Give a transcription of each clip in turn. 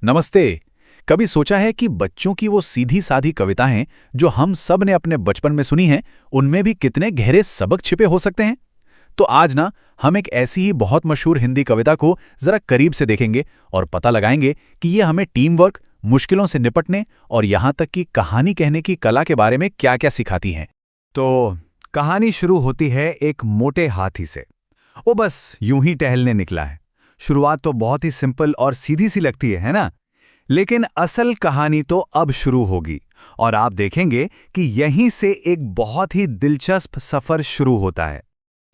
नमस्ते। कभी सोचा है कि बच्चों की वो सीधी सादी कविताएं जो हम सब ने अपने बचपन में सुनी हैं, उनमें भी कितने गहरे सबक छिपे हो सकते हैं। तो आज ना हम एक ऐसी ही बहुत मशहूर हिंदी कविता को जरा करीब से देखेंगे और पता लगाएंगे कि ये हमें टीम वर्क, मुश्किलों से निपटने और यहाँ तक कि कहानी कहने की कला के बारे में क्या-क्या सिखाती हैं। तो कहानी शुरू होती है एक मोटे हाथी से। वो बस यूं ही टहलने निकला है। शुरुआत तो बहुत ही सिंपल और सीधी सी लगती है ना? लेकिन असल कहानी तो अब शुरू होगी और आप देखेंगे कि यहीं से एक बहुत ही दिलचस्प सफर शुरू होता है।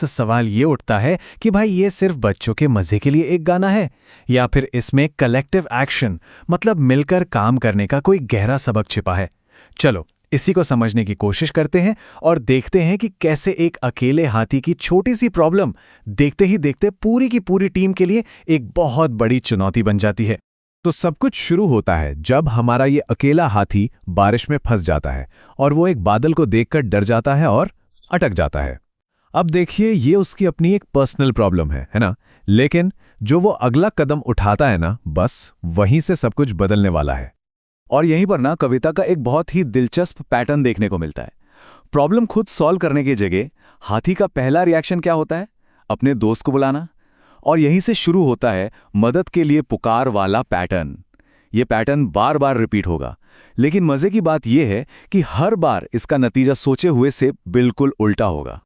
तो सवाल ये उठता है कि भाई ये सिर्फ बच्चों के मजे के लिए एक गाना है या फिर इसमें कलेक्टिव एक्शन मतलब मिलकर काम करने का कोई गहरा सबक छिपा है। चलो इसी को समझने की कोशिश करते हैं और देखते हैं कि कैसे एक अकेले हाथी की छोटी सी प्रॉब्लम देखते ही देखते पूरी की पूरी टीम के लिए एक बहुत बड़ी चुनौती बन जाती है। तो सब कुछ शुरू होता है जब हमारा ये अकेला हाथी बारिश में फंस जाता है और वो एक बादल को देखकर डर जाता है और अटक जाता है। अब देखिए ये उसकी अपनी एक पर्सनल प्रॉब्लम है ना? लेकिन जो वो अगला कदम उठाता है ना, बस वहीं से सब कुछ बदलने वाला है। और यहीं पर ना कविता का एक बहुत ही दिलचस्प पैटर्न देखने को मिलता है। प्रॉब्लम खुद सॉल्व करने की जगह हाथी का पहला रिएक्शन क्या होता है? अपने दोस्त को बुलाना। और यहीं से शुरू होता है मदद के लिए पुकार वाला पैटर्न। ये पैटर्न बार बार रिपीट होगा, लेकिन मजे की बात यह है कि हर बार इसका नतीजा सोचे हुए से बिल्कुल उल्टा होगा।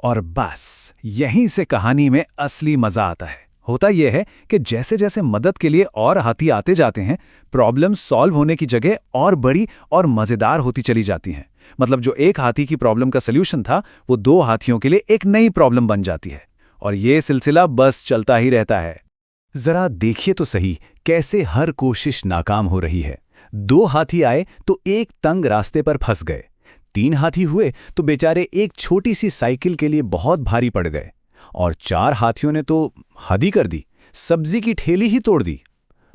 और बस यहीं से कहानी में असली मजा आता है। होता यह है कि जैसे जैसे मदद के लिए और हाथी आते जाते हैं, प्रॉब्लम सॉल्व होने की जगह और बड़ी और मजेदार होती चली जाती हैं। मतलब जो एक हाथी की प्रॉब्लम का सल्यूशन था, वो दो हाथियों के लिए एक नई प्रॉब्लम बन जाती है और ये सिलसिला बस चलता ही रहता है। जरा देखिए तो सही कैसे हर कोशिश नाकाम हो रही है। दो हाथी आए तो एक तंग रास्ते पर फंस गए। तीन हाथी हुए तो बेचारे एक छोटी सी साइकिल के लिए बहुत भारी पड़ गए। और चार हाथियों ने तो हद ही कर दी, सब्जी की ठेली ही तोड़ दी।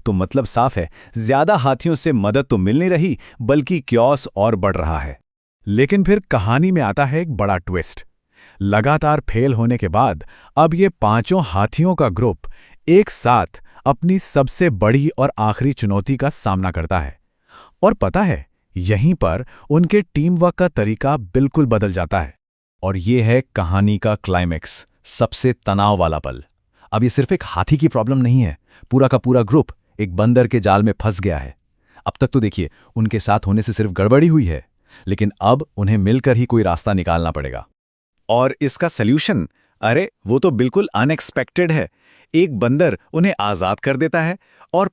तो मतलब साफ है, ज्यादा हाथियों से मदद तो मिल नहीं रही, बल्कि क्योस और बढ़ रहा है। लेकिन फिर कहानी में आता है एक बड़ा ट्विस्ट। लगातार फेल होने के बाद अब ये पांचों हाथियों का ग्रुप एक साथ अपनी सबसे बड़ी और आखिरी चुनौती का सामना करता है। और पता है, यहीं पर उनके टीम वर्क का तरीका बिल्कुल बदल जाता है। और ये है कहानी का क्लाइमेक्स, सबसे तनाव वाला पल। अब ये सिर्फ एक हाथी की प्रॉब्लम नहीं है, पूरा का पूरा ग्रुप एक बंदर के जाल में फंस गया है। अब तक तो देखिए उनके साथ होने से सिर्फ गड़बड़ी हुई है, लेकिन अब उन्हें मिलकर ही कोई रास्ता निकालना पड़ेगा। और इसका सल्यूशन, अरे वो तो बिल्कुल अनएक्सपेक्टेड है। एक बंदर उन्हें आजाद कर देता है और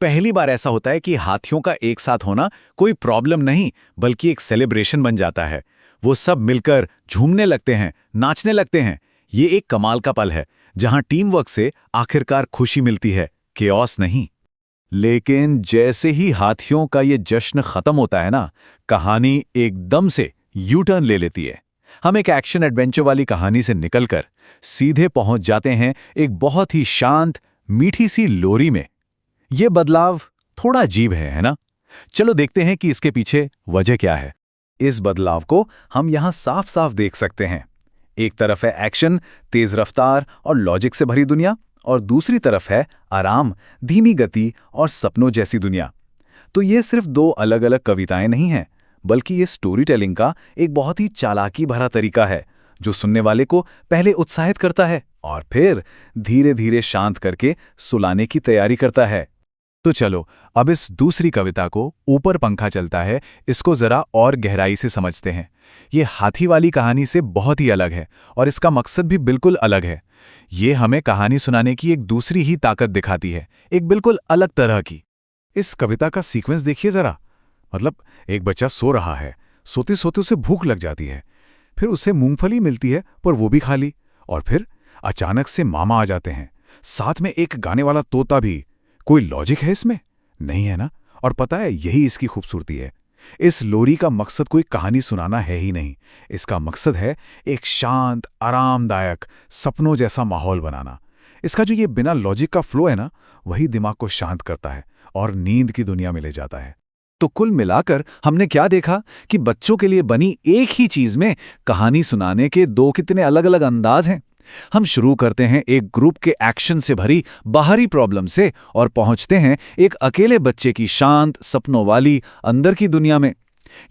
पहली बार ऐसा होता है कि हाथियों का एक साथ होना कोई प्रॉब्लम नहीं, बल्कि एक सेलिब्रेशन बन जाता है। वो सब मिलकर झूमने लगते हैं, नाचने लगते हैं। ये एक कमाल का पल है जहां टीम वर्क से आखिरकार खुशी मिलती है, केओस नहीं। लेकिन जैसे ही हाथियों का ये जश्न खत्म होता है ना, कहानी एकदम से यू टर्न ले लेती है। हम एक एक्शन एडवेंचर वाली कहानी से निकलकर सीधे पहुंच जाते हैं एक बहुत ही शांत, मीठी सी लोरी में। ये बदलाव थोड़ा अजीब है ना? चलो देखते हैं कि इसके पीछे वजह क्या है। इस बदलाव को हम यहां साफ साफ देख सकते हैं। एक तरफ है एक्शन, तेज रफ्तार और लॉजिक से भरी दुनिया, और दूसरी तरफ है आराम, धीमी गति और सपनों जैसी दुनिया। तो ये सिर्फ दो अलग अलग कविताएं नहीं हैं, बल्कि ये स्टोरी टेलिंग का एक बहुत ही चालाकी भरा तरीका है, जो सुनने वाले को पहले उत्साहित करता है और फिर धीरे धीरे शांत करके सुलाने की तैयारी करता है। तो चलो अब इस दूसरी कविता को ऊपर पंखा चलता है, इसको जरा और गहराई से समझते हैं। ये हाथी वाली कहानी से बहुत ही अलग है और इसका मकसद भी बिल्कुल अलग है। ये हमें कहानी सुनाने की एक दूसरी ही ताकत दिखाती है, एक बिल्कुल अलग तरह की। इस कविता का सीक्वेंस देखिए जरा। मतलब एक बच्चा सो रहा है, सोते सोते उसे भूख लग जाती है, फिर उसे मूंगफली मिलती है पर वो भी खाली, और फिर अचानक से मामा आ जाते हैं, साथ में एक गाने वाला तोता भी। कोई लॉजिक है इसमें? नहीं है ना? और पता है यही इसकी खूबसूरती है। इस लोरी का मकसद कोई कहानी सुनाना है ही नहीं, इसका मकसद है एक शांत, आरामदायक, सपनों जैसा माहौल बनाना। इसका जो ये बिना लॉजिक का फ्लो है ना, वही दिमाग को शांत करता है और नींद की दुनिया में ले जाता है। तो कुल मिलाकर हमने क्या देखा कि बच्चों के लिए बनी एक ही चीज में कहानी सुनाने के दो कितने अलग अलग अंदाज हैं। हम शुरू करते हैं एक ग्रुप के एक्शन से भरी बाहरी प्रॉब्लम से और पहुंचते हैं एक अकेले बच्चे की शांत, सपनों वाली अंदर की दुनिया में।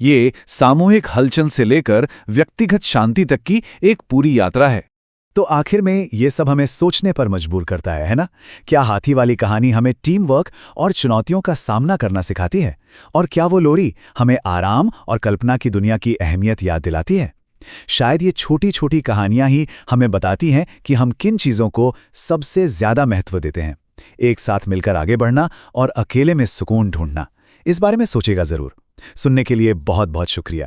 ये सामूहिक हलचल से लेकर व्यक्तिगत शांति तक की एक पूरी यात्रा है। तो आखिर में ये सब हमें सोचने पर मजबूर करता है ना? क्या हाथी वाली कहानी हमें टीम वर्क और चुनौतियों का सामना करना सिखाती है? और क्या वो लोरी हमें आराम और कल्पना की दुनिया की अहमियत याद दिलाती है? शायद ये छोटी छोटी कहानियां ही हमें बताती हैं कि हम किन चीज़ों को सबसे ज़्यादा महत्व देते हैं। एक साथ मिलकर आगे बढ़ना और अकेले में सुकून ढूंढना, इस बारे में सोचेगा ज़रूर। सुनने के लिए बहुत बहुत शुक्रिया।